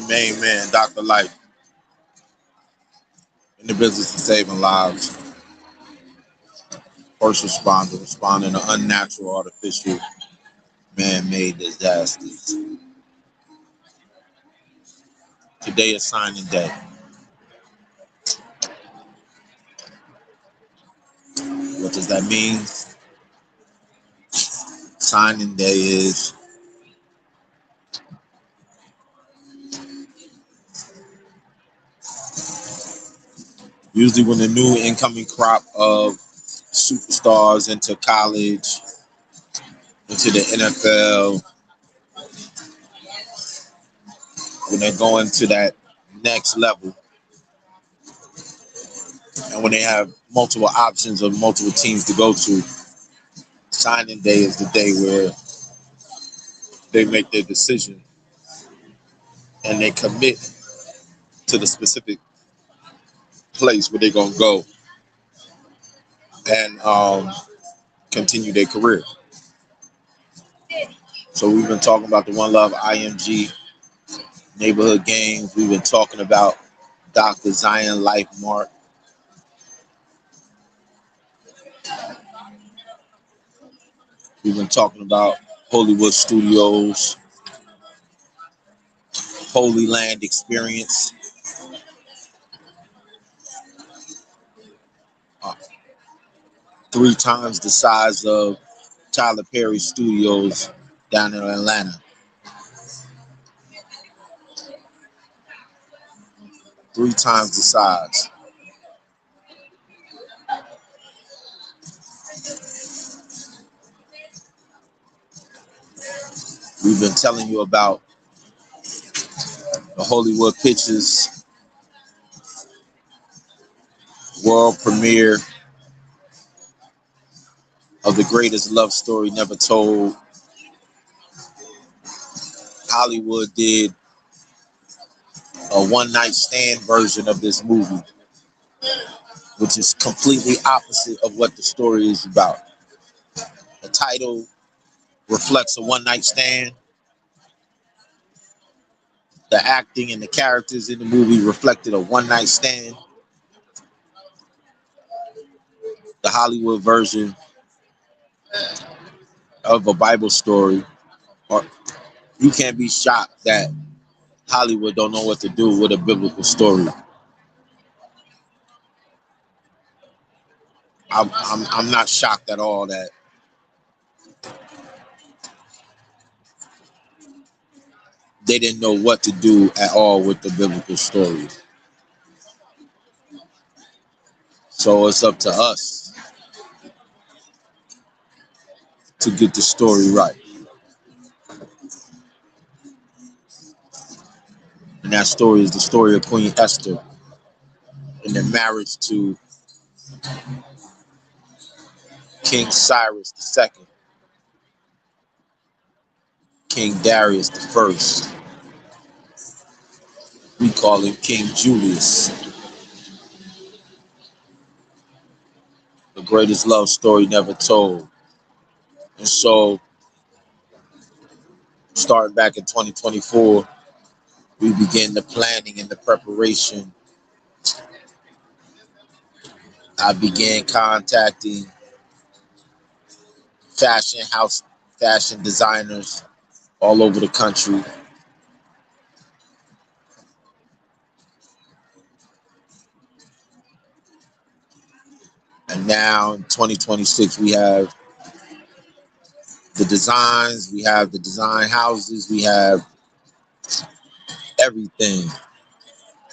your main man, Dr. Light, in the business of saving lives. First responder, responding to unnatural, artificial, man-made disasters. Today is signing day. What does that mean? Signing day is usually when the new incoming crop of superstars into college, into the NFL, when they're going to that next level, and when they have multiple options of multiple teams to go to, signing day is the day where they make their decision and they commit to the specific place where they're going to go and continue their career. So we've been talking about the One Love IMG neighborhood games. We've been talking about Dr. Zion Life Mark. We've been talking about Hollywood Studios, Holy Land Experience, 3 times the size of Tyler Perry Studios down in Atlanta. 3 times the size. We've been telling you about the Hollywood Pictures world premiere of the greatest love story never told. Hollywood did a one-night stand version of this movie, which is completely opposite of what the story is about. The title reflects a one-night stand. The acting and the characters in the movie reflected a one-night stand. The Hollywood version of a Bible story, or you can't be shocked that Hollywood don't know what to do with a biblical story. I'm not shocked at all that they didn't know what to do at all with the biblical story. So it's up to us to get the story right. And that story is the story of Queen Esther and their marriage to King Cyrus II, King Darius I. We call him King Julius. The greatest love story never told. And so, starting back in 2024, we began the planning and the preparation. I began contacting fashion designers all over the country. And now in 2026, we have the designs, we have the design houses, we have everything.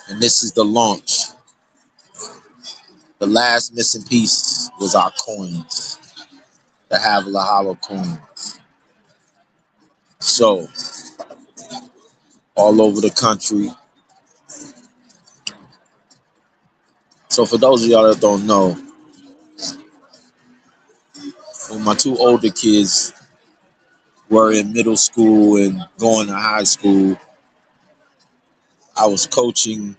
And this is the launch. The last missing piece was our coins, the HAVILLAH hollow coins. So, all over the country. So for those of y'all that don't know, when my 2 older kids were in middle school and going to high school, I was coaching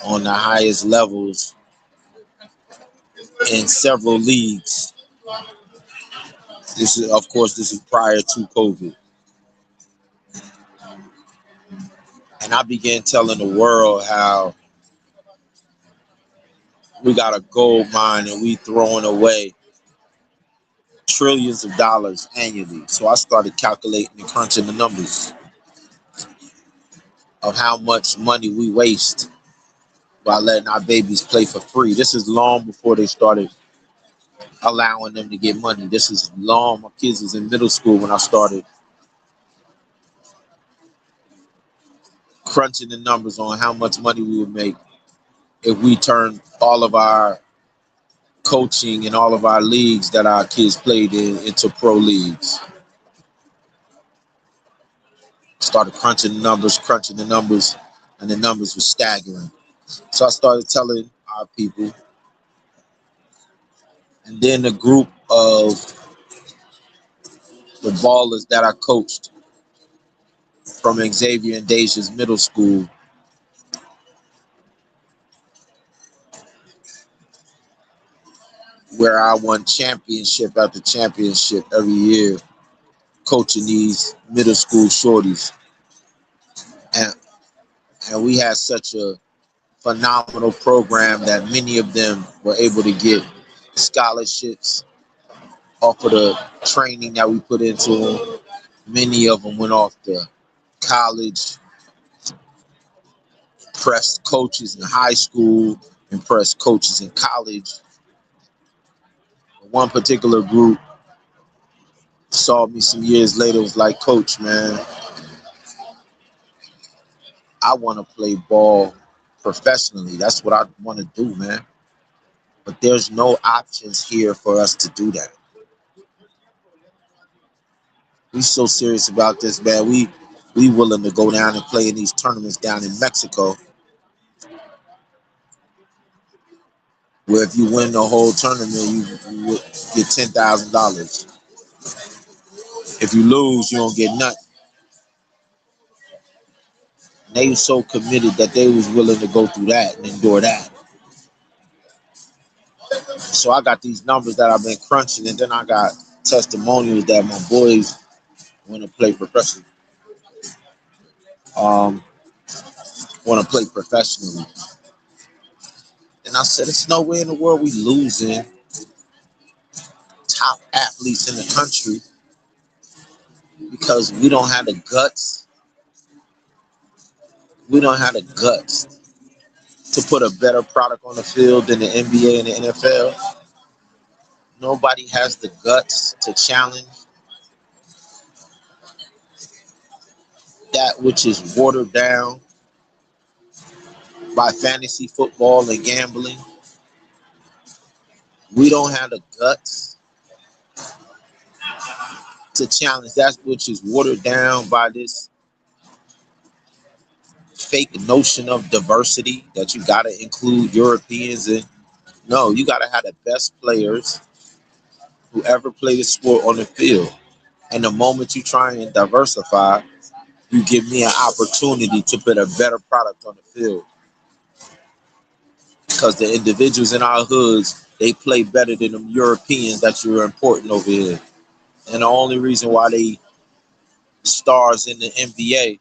on the highest levels in several leagues. This is prior to COVID. And I began telling the world how we got a gold mine and we throwing away trillions of dollars annually. So I started calculating and crunching the numbers of how much money we waste by letting our babies play for free. This is long before they started allowing them to get money. This is long. My kids was in middle school when I started crunching the numbers on how much money we would make if we turned all of our coaching and all of our leagues that our kids played in into pro leagues. Started crunching the numbers, and the numbers were staggering. So I started telling our people, and then the group of the ballers that I coached from Xavier and Deja's middle school, where I won championship after championship every year, coaching these middle school shorties. And, and we had such a phenomenal program that many of them were able to get scholarships off of the training that we put into them. Many of them went off to college, impressed coaches in high school, impressed coaches in college. One particular group saw me some years later, was like, Coach, man, I want to play ball professionally. That's what I want to do, man. But there's no options here for us to do that. We so serious about this, man. We willing to go down and play in these tournaments down in Mexico, where if you win the whole tournament, you get $10,000. If you lose, you don't get nothing. And they were so committed that they was willing to go through that and endure that. So I got these numbers that I've been crunching, and then I got testimonials that my boys want to play professionally. Want to play professionally. And I said, it's no way in the world we losing top athletes in the country because we don't have the guts. We don't have the guts to put a better product on the field than the NBA and the NFL. Nobody has the guts to challenge that which is watered down by fantasy football and gambling. We don't have the guts to challenge that which is watered down by this fake notion of diversity that you got to include Europeans in. No, you got to have the best players who ever played the sport on the field. And the moment you try and diversify, you give me an opportunity to put a better product on the field. Because the individuals in our hoods, they play better than the Europeans that you're importing over here. And the only reason why they stars in the NBA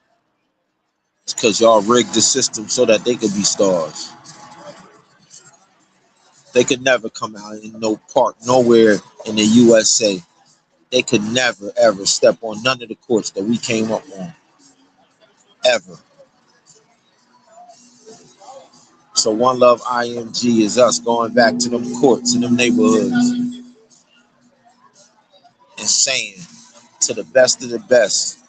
is because y'all rigged the system so that they could be stars. They could never come out in no park, nowhere in the USA. They could never, ever step on none of the courts that we came up on. Ever. So One Love IMG is us going back to them courts in them neighborhoods and saying to the best of the best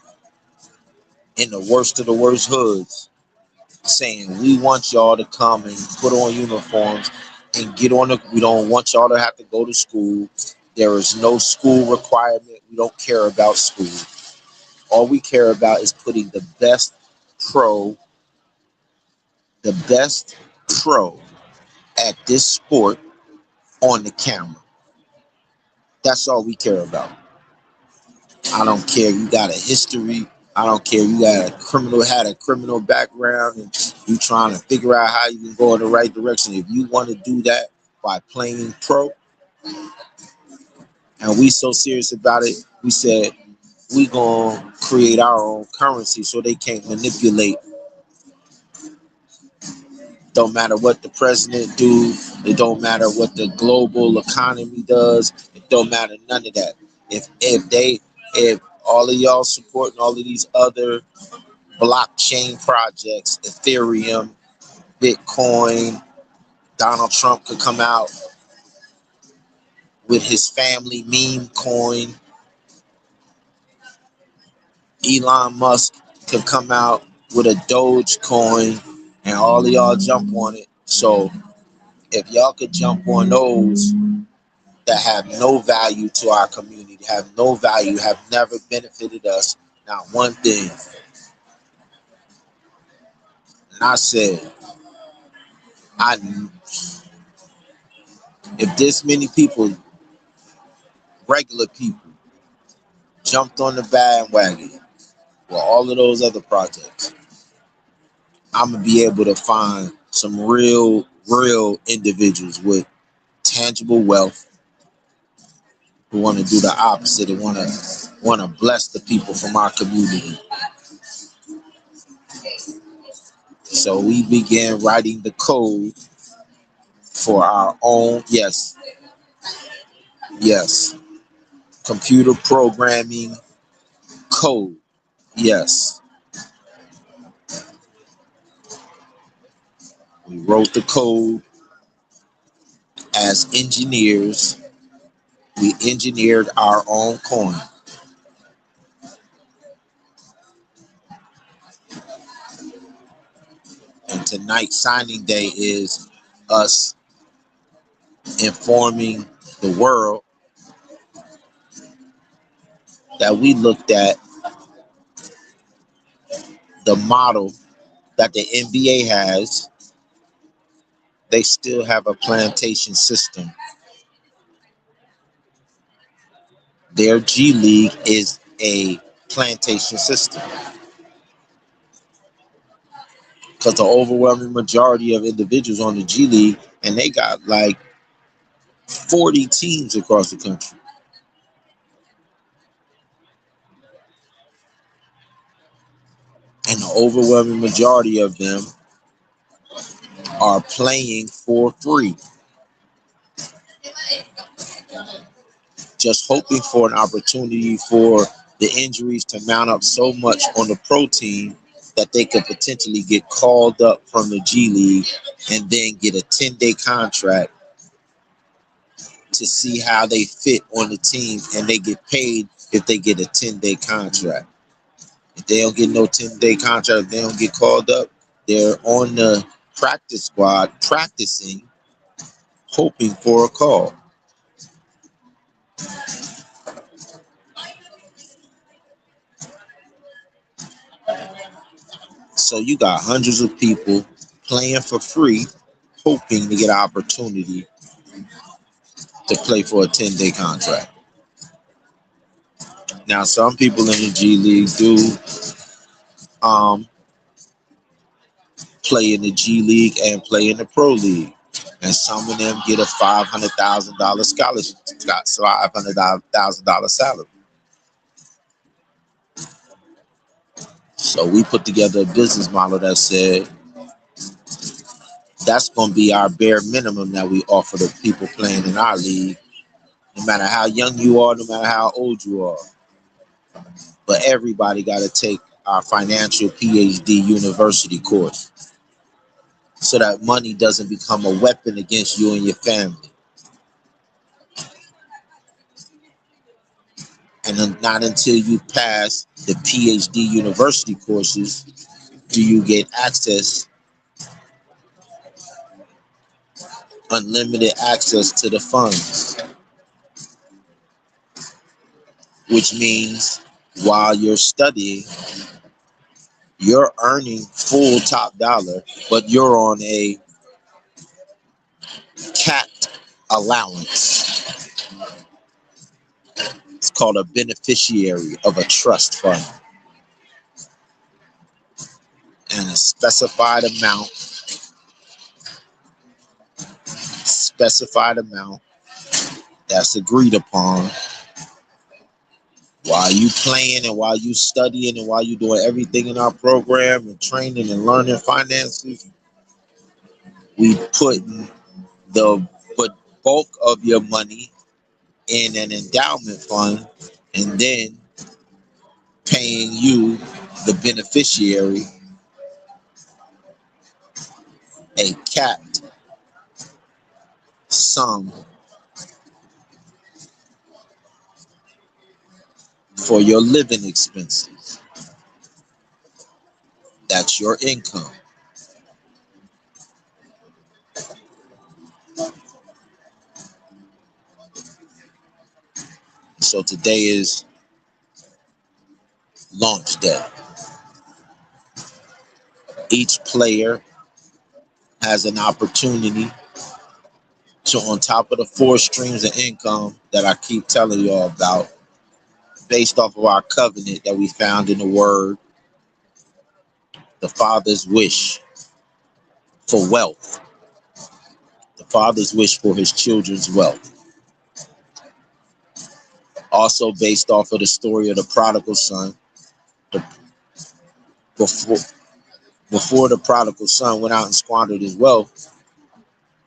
in the worst of the worst hoods, saying we want y'all to come and put on uniforms and get on the, we don't want y'all to have to go to school. There is no school requirement. We don't care about school. All we care about is putting the best pro at this sport on the camera. That's all we care about. I don't care you got a history. I don't care you got had a criminal background and you trying to figure out how you can go in the right direction. If you want to do that by playing pro, and we so serious about it, we said we gonna create our own currency so they can't manipulate Don't matter what the president do. It don't matter what the global economy does. It don't matter none of that. If all of y'all supporting all of these other blockchain projects, Ethereum, Bitcoin, Donald Trump could come out with his family meme coin. Elon Musk could come out with a Doge coin, and all of y'all jump on it. So if y'all could jump on those that have no value to our community, have no value, have never benefited us, not one thing. And I said, if this many people, regular people, jumped on the bandwagon with all of those other projects, I'm gonna be able to find some real individuals with tangible wealth who want to do the opposite and want to bless the people from our community. So we began writing the code for our own, yes, computer programming code. Yes. We wrote the code as engineers. We engineered our own coin. And tonight, signing day, is us informing the world that we looked at the model that the NBA has. They still have a plantation system. Their G League is a plantation system. Because the overwhelming majority of individuals on the G League, and they got like 40 teams across the country. And the overwhelming majority of them are playing for free. Just hoping for an opportunity for the injuries to mount up so much on the pro team that they could potentially get called up from the G League and then get a 10-day contract to see how they fit on the team, and they get paid if they get a 10-day contract. If they don't get no 10-day contract, they don't get called up, they're on the practice squad practicing, hoping for a call. So you got hundreds of people playing for free, hoping to get an opportunity to play for a 10-day contract. Now, some people in the G League do play in the G League and play in the Pro League. And some of them get a $500,000 scholarship, got $500,000 salary. So we put together a business model that said that's going to be our bare minimum that we offer the people playing in our league, no matter how young you are, no matter how old you are. But everybody got to take our financial PhD university course so that money doesn't become a weapon against you and your family. And not until you pass the PhD university courses do you get access, unlimited access to the funds. Which means while you're studying, you're earning full top dollar, but you're on a capped allowance. It's called a beneficiary of a trust fund. And a specified amount that's agreed upon while you playing and while you studying and while you doing everything in our program and training and learning finances. We put the bulk of your money in an endowment fund, and then paying you, the beneficiary, a capped sum for your living expenses. That's your income. So today is launch day. Each player has an opportunity to, on top of the 4 streams of income that I keep telling you all about, based off of our covenant that we found in the Word, the Father's wish for wealth, the Father's wish for his children's wealth. Also based off of the story of the prodigal son, before the prodigal son went out and squandered his wealth,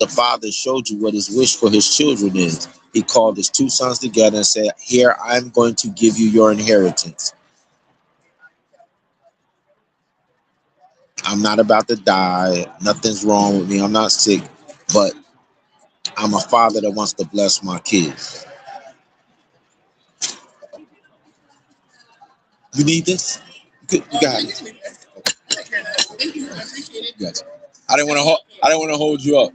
the father showed you what his wish for his children is. He called his 2 sons together and said, here, I'm going to give you your inheritance. I'm not about to die. Nothing's wrong with me. I'm not sick, but I'm a father that wants to bless my kids. You need this? You got it. Yes. I didn't want to hold you up.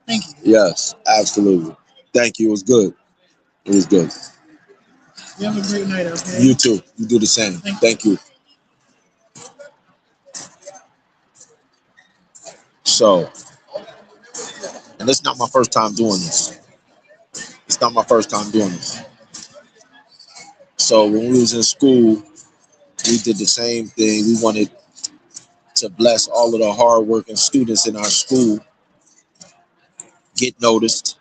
Thank you. Yes, absolutely. Thank you. It was good. It was good. You have a great night, okay? You too. You do the same. Thank you. So, and it's not my first time doing this. It's not my first time doing this. So when we was in school, we did the same thing. We wanted to bless all of the hardworking students in our school, get noticed,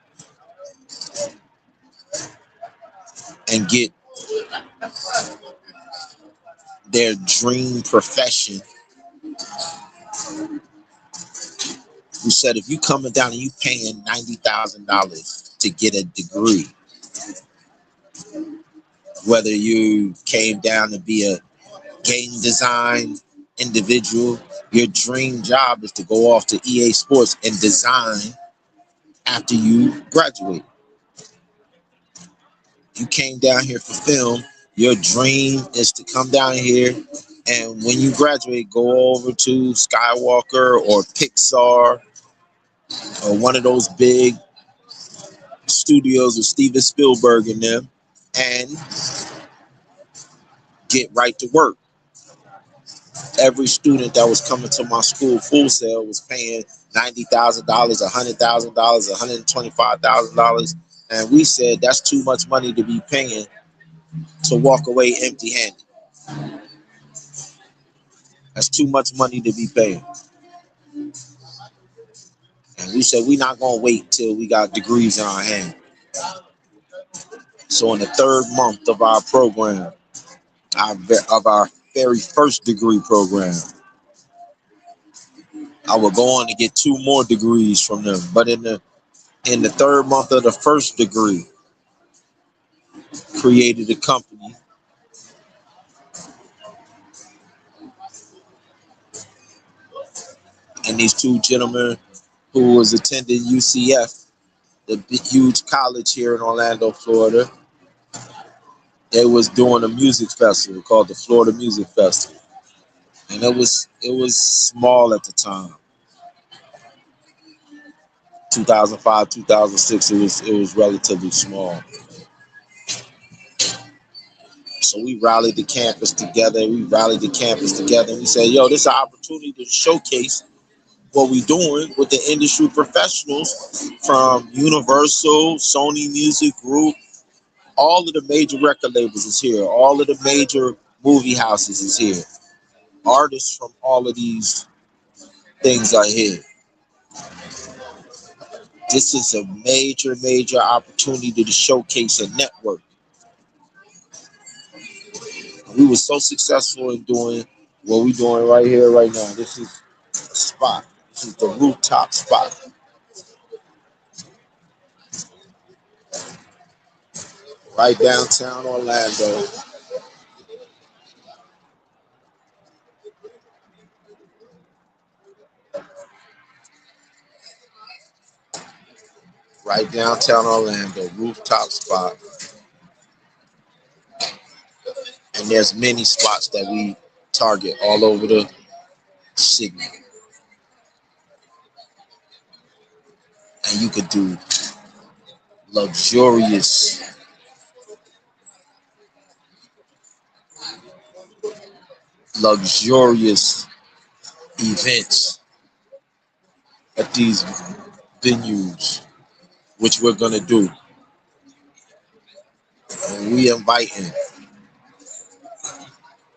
and get their dream profession. We said, if you coming down and you paying $90,000 to get a degree, whether you came down to be a game design individual, your dream job is to go off to EA Sports and design after you graduate. You came down here for film, your dream is to come down here and when you graduate, go over to Skywalker or Pixar or one of those big studios with Steven Spielberg in them and get right to work. Every student that was coming to my school full sale was paying $90,000, $100,000, $125,000. And we said that's too much money to be paying to walk away empty-handed. That's too much money to be paying. And we said we're not going to wait till we got degrees in our hand. So in the 3rd month of our program, of our very first degree program, I would go on to get 2 more degrees from them. But in the 3rd month of the first degree, created a company and these 2 gentlemen who was attending UCF, the big, huge college here in Orlando, Florida, they was doing a music festival called the Florida Music Festival. And it was small at the time. 2005, 2006, it was relatively small. So we rallied the campus together. And we said, yo, this is an opportunity to showcase what we're doing with the industry professionals from Universal, Sony Music Group. All of the major record labels is here. All of the major movie houses is here. Artists from all of these things are here. This is a major, major opportunity to showcase a network. We were so successful in doing What we doing right here, right now, this is a spot. This is the rooftop spot. Right downtown Orlando. Right downtown Orlando, rooftop spot. And there's many spots that we target all over the city. And you could do luxurious, luxurious events at these venues, which we're gonna do. And we inviting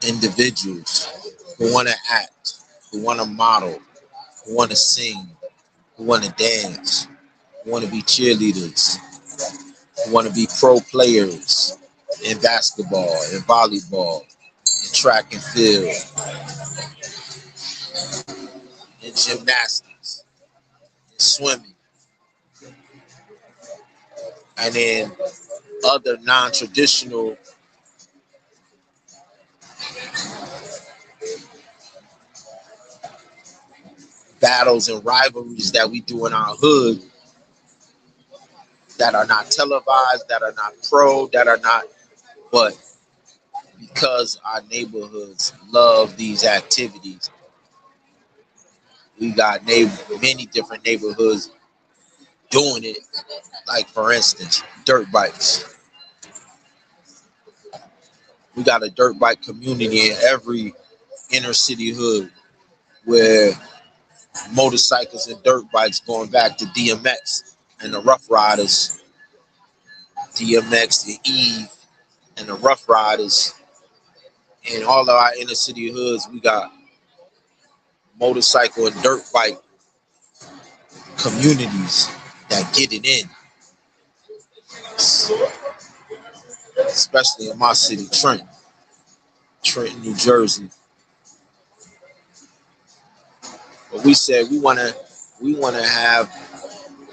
individuals who want to act, who want to model, who want to sing, who want to dance, who want to be cheerleaders, who want to be pro players in basketball, in volleyball, in track and field, in gymnastics, in swimming, and in other non-traditional battles and rivalries that we do in our hood that are not televised, that are not pro, that are not, but because our neighborhoods love these activities, we got many different neighborhoods doing it. Like, for instance, dirt bikes. We got a dirt bike community in every inner city hood where motorcycles and dirt bikes, going back to DMX and the Rough Riders, DMX, the Eve, and the Rough Riders. In all of our inner city hoods, we got motorcycle and dirt bike communities that get it in, especially in my city, Trenton, New Jersey. But we said we want to have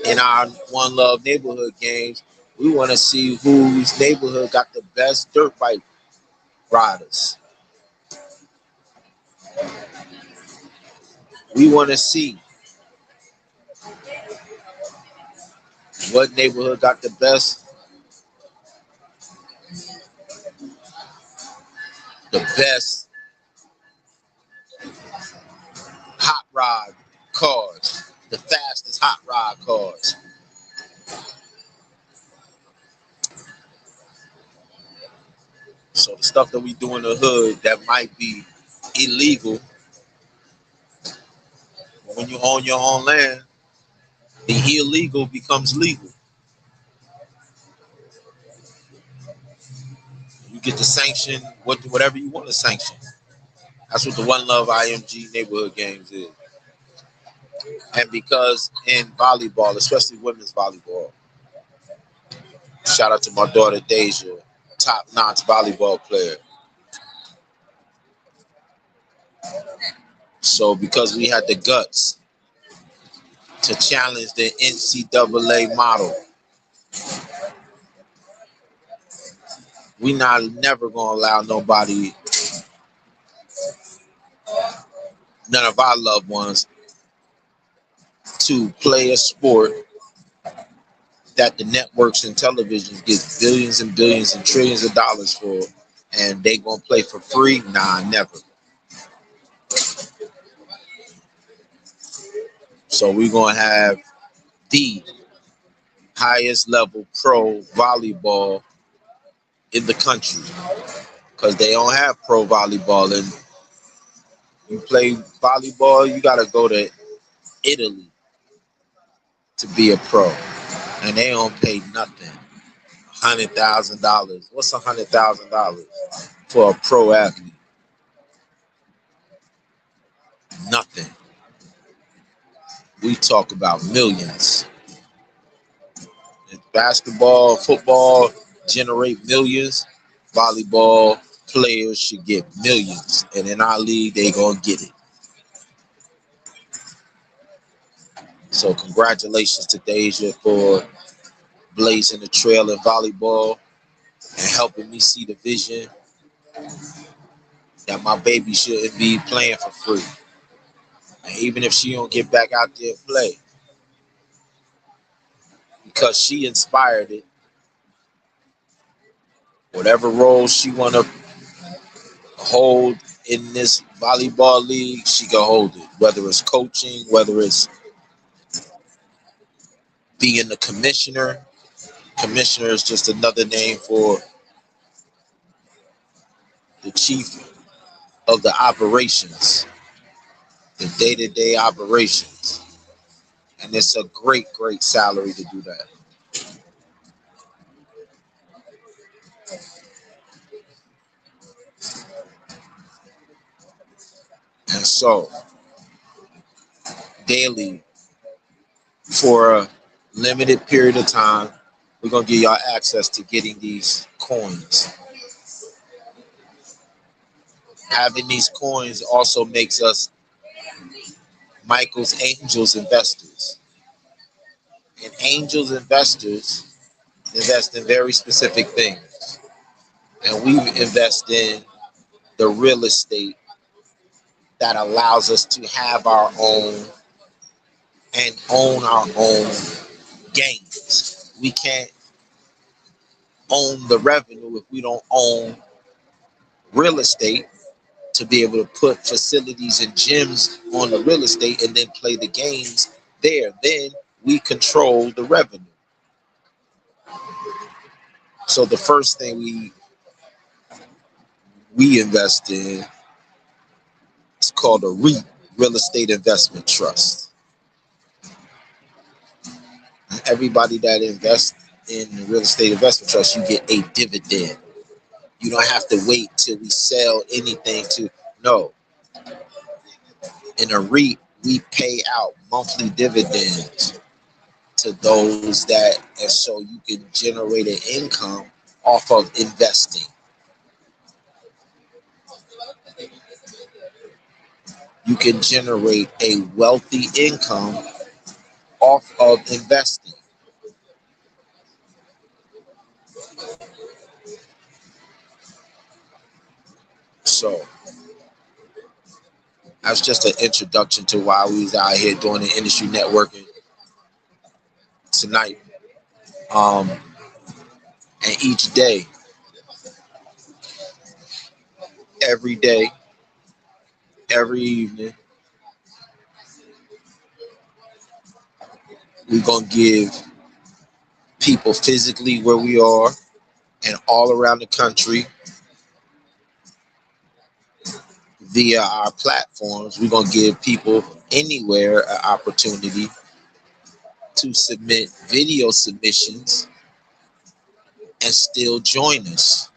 in our One Love neighborhood games, we want to see whose neighborhood got the best dirt bike riders. We want to see what neighborhood got the best hot rod cars, the fastest hot rod cars. So the stuff that we do in the hood that might be illegal, when you own your own land, the illegal becomes legal. You get to sanction whatever you want to sanction. That's what the One Love IMG neighborhood games is. And because in volleyball, especially women's volleyball, shout out to my daughter Deja, top-notch volleyball player. So because we had the guts to challenge the NCAA model, we never gonna allow nobody, none of our loved ones, to play a sport that the networks and televisions get billions and billions and trillions of dollars for, and they gonna play for free? Nah, never. So we're gonna have the highest level pro volleyball in the country, because they don't have pro volleyball. And you play volleyball, you gotta go to Italy to be a pro, and they don't pay nothing. $100,000. What's $100,000 for a pro athlete? Nothing. We talk about millions. Basketball, football generate millions. Volleyball players should get millions, and in our league, they gonna get it. So congratulations to Deja for blazing the trail in volleyball and helping me see the vision that my baby shouldn't be playing for free. And even if she don't get back out there and play, because she inspired it, whatever role she want to hold in this volleyball league, she can hold it. Whether it's coaching, whether it's being the commissioner. Commissioner is just another name for the chief of the operations, the day-to-day operations. And it's a great, great salary to do that. And so, daily, for a limited period of time, we're going to give y'all access to getting these coins. Having these coins also makes us Michael's Angels investors. And Angels investors invest in very specific things. And we invest in the real estate that allows us to have our own and own our own gains. We can't own the revenue if we don't own real estate to be able to put facilities and gyms on the real estate and then play the games there. Then we control the revenue. So the first thing we invest in is called a REIT, Real Estate Investment Trust. And everybody that invests in the real estate investment trust, you get a dividend. You don't have to wait till we sell anything to, no. In a REIT, we pay out monthly dividends to those that, and so you can generate an income off of investing. You can generate a wealthy income off of investing. So that's just an introduction to why we was out here doing the industry networking tonight. And each day, every day, every evening, we're going to give people physically where we are and all around the country via our platforms. We're going to give people anywhere an opportunity to submit video submissions and still join us.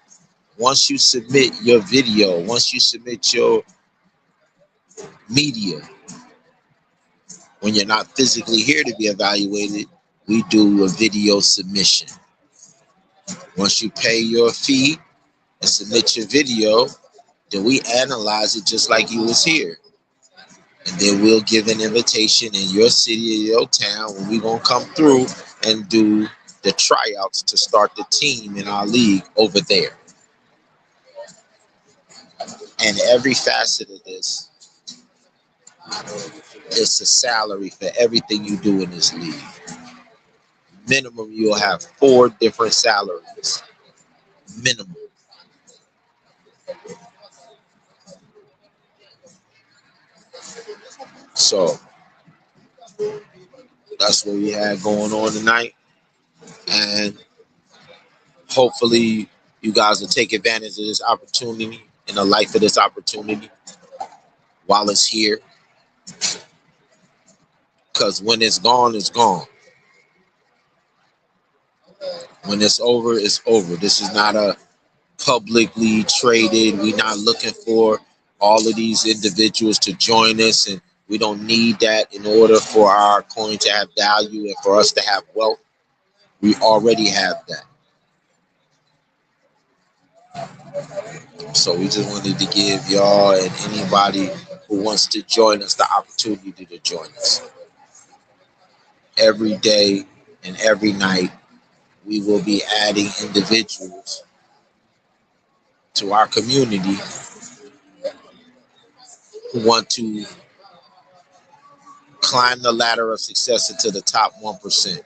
Once you submit your video, once you submit your media, when you're not physically here to be evaluated, we do a video submission. Once you pay your fee and submit your video, then we analyze it just like you was here. And then we'll give an invitation in your city or your town when we're going to come through and do the tryouts to start the team in our league over there. And every facet of this is a salary for everything you do in this league. Minimum, you'll have 4 different salaries. Minimum. So that's what we had going on tonight. And hopefully you guys will take advantage of this opportunity and the life of this opportunity while it's here. Because when it's gone, it's gone. When it's over, it's over. This is not a publicly traded. We're not looking for all of these individuals to join us, and we don't need that in order for our coin to have value and for us to have wealth. We already have that. So we just wanted to give y'all and anybody who wants to join us the opportunity to join us. Every day and every night, we will be adding individuals to our community who want to climb the ladder of success into the top 1%.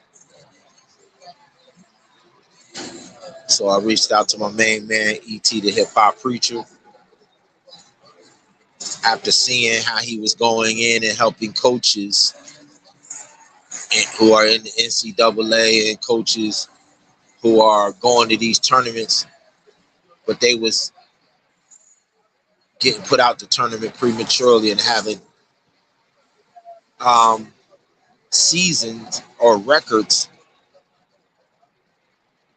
So I reached out to my main man, E.T. the hip hop preacher, after seeing how he was going in and helping coaches who are in the NCAA and coaches who are going to these tournaments, but they was getting put out the tournament prematurely and having seasons or records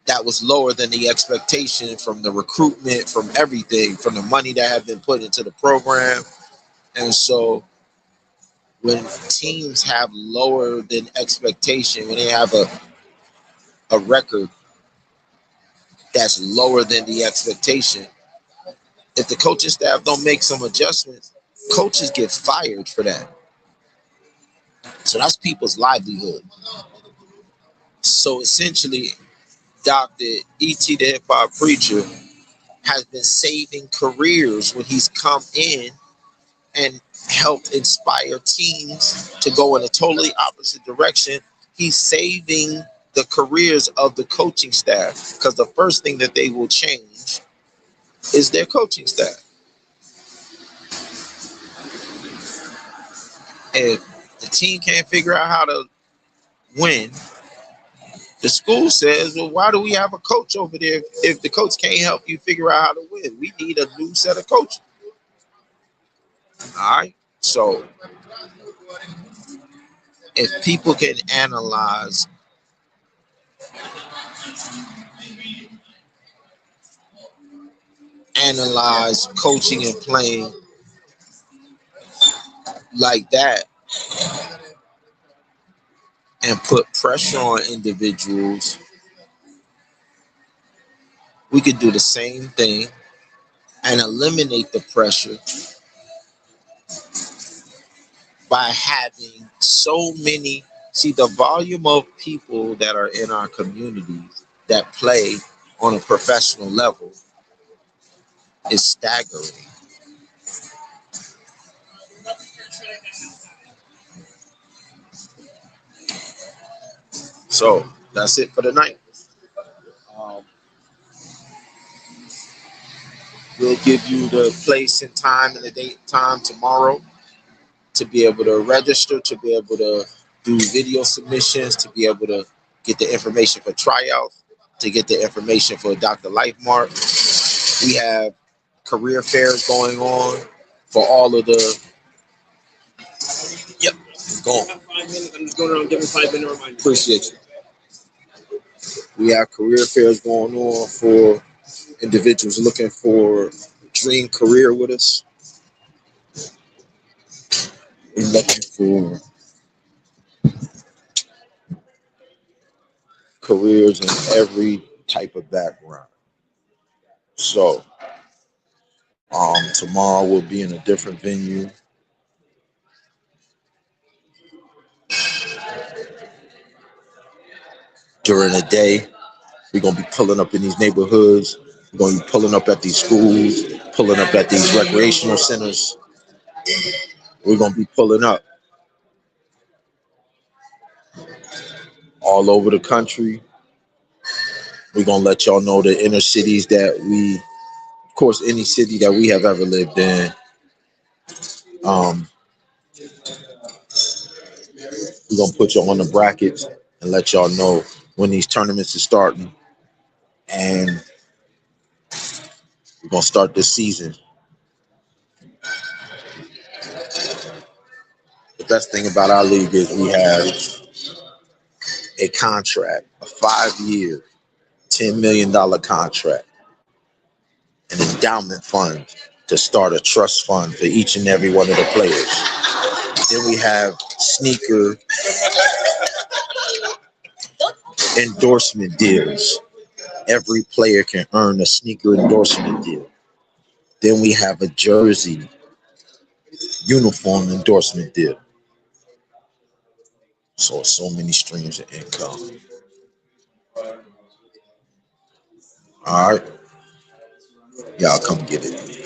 that was lower than the expectation from the recruitment, from everything, from the money that had been put into the program. And so when teams have lower than expectation, when they have a record that's lower than the expectation, if the coaching staff don't make some adjustments, coaches get fired for that. So that's people's livelihood. So essentially, Dr. E.T. the hip hop preacher has been saving careers when he's come in and helped inspire teams to go in a totally opposite direction. He's saving the careers of the coaching staff, because the first thing that they will change is their coaching staff. If the team can't figure out how to win, the school says, well, why do we have a coach over there if the coach can't help you figure out how to win? We need a new set of coaches. All right. So if people can analyze coaching and playing like that and put pressure on individuals, we could do the same thing and eliminate the pressure by having so many. See, the volume of people that are in our communities that play on a professional level is staggering. So that's it for tonight. We'll give you the place and time and the date and time tomorrow to be able to register, to be able to do video submissions, to be able to get the information for tryouts, to get the information for Dr. Lifemark. We have career fairs going on for all of the. Yep, go on. 5 minutes. I'm just going around giving 5-minute reminders. Appreciate you. We have career fairs going on for individuals looking for a dream career with us. We're looking for careers in every type of background. So tomorrow we'll be in a different venue. During the day, we're going to be pulling up in these neighborhoods. We're going to be pulling up at these schools, pulling up at these recreational centers. We're going to be pulling up all over the country. We're going to let y'all know the inner cities that we, of course, any city that we have ever lived in. We're going to put you on the brackets and let y'all know when these tournaments are starting. And we're going to start this season. The best thing about our league is we have a contract, a 5-year, $10 million contract, an endowment fund to start a trust fund for each and every one of the players. Then we have sneaker endorsement deals every player can earn a sneaker endorsement deal. Then we have a jersey uniform endorsement deal. So many streams of income. All right, y'all come get it.